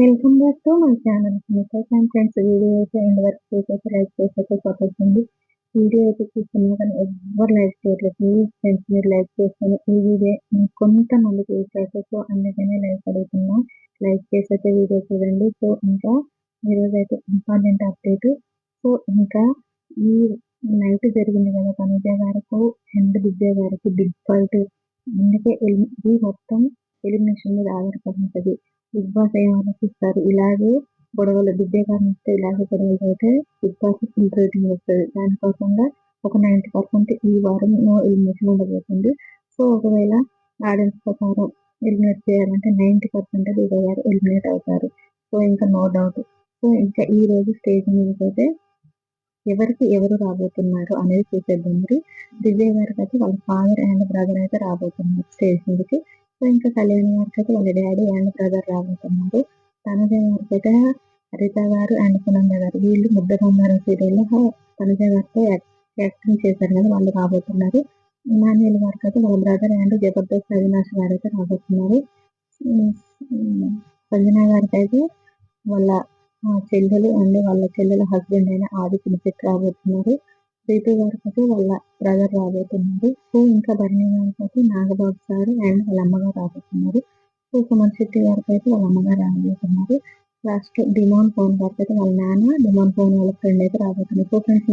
Welcome back to my channel. Friends, video అయితే end వరకు చూసైతే like చేసైతే support. Video అయితే చూస్తున్నా కానీ ఎవ్వరు లైక్ చేయట్లేదు. ప్లీజ్ ఫ్రెండ్స్, మీరు లైక్ చేసుకొని ఈ వీడియో కొంతమందికి రీచ్ అవుతుంది. సో అందుకనే లైక్ అడుగుతున్నా. లైక్ చేసైతే వీడియో చూడండి. సో ఇంకా ఈరోజు అయితే ఇంపార్టెంట్ అప్డేట్. సో ఇంకా ఈ నైట్ జరిగింది కదా తనుజ గారికి అండ్ దివ్య గారికి బిగ్ ఫైట్. అందుకే ఇది మొత్తం ఎలిమినేషన్ మీద ఆధారపడి ఉంటుంది. బిగ్ బాస్ ఏం ఆలోచిస్తారు, ఇలాగే గొడవలు దివ్య గారిని ఇస్తే ఇలాగే గొడవలు అయితే బిగ్ బాస్ ఫుల్ రేటింగ్ వస్తుంది. దానికోసంగా ఒక 90% ఈ వారం ఎలిమినేషన్ ఉండబోతుంది. సో ఒకవేళ ఆడియన్స్ ప్రకారం ఎలిమినేట్ చేయాలంటే 90% దివ్య గారు ఎలిమినేట్ అవుతారు. సో ఇంకా నో డౌట్. సో ఇంకా ఈ రోజు స్టేజ్ మీదకి అయితే ఎవరికి ఎవరు రాబోతున్నారు అనేది చూసేద్దాం. మరి దివ్య గారికి అయితే వాళ్ళ ఫాదర్ అండ్ బ్రదర్ అయితే రాబోతున్నారు స్టేజ్ మీదకి. సో ఇంకా కళ్యాణ్ గారికి అయితే వాళ్ళ డాడీ అండ్ బ్రదర్ రాబోతున్నారు. తనుజ గారికి అయితే హరిత గారు అండ్ సునంద గారు, వీళ్ళు ముద్ద బంగారం సీరియల్లో తనుజ గారితో యాక్టింగ్ చేశారు కదా, వాళ్ళు రాబోతున్నారు. ఇమాన్యుయల్ గారికి అయితే వాళ్ళ బ్రదర్ అండ్ జబర్దస్త్ అవినాష్ గారు అయితే రాబోతున్నారు. సంజన గారికి అయితే వాళ్ళ చెల్లెలు అండ్ వాళ్ళ చెల్లెల హస్బెండ్ అయిన ఆది పిలిపెట్టి రాబోతున్నారు. శ్రీతు గారికి అయితే వాళ్ళ బ్రదర్ రాబోతున్నారు. సో ఇంకా భరణి గారికి అయితే నాగబాబు సార్ అండ్ వాళ్ళ అమ్మగారు రాబోతున్నారు. సో సుమన్ శెట్టి గారికి అయితే వాళ్ళ అమ్మగారు రాబోతున్నారు. లాస్ట్ డిమాండ్ ఫోన్ గారికి అయితే వాళ్ళ నాన్న, డిమాండ్ ఫోన్ వాళ్ళ ఫ్రెండ్ అయితే రాబోతున్నారు. So friends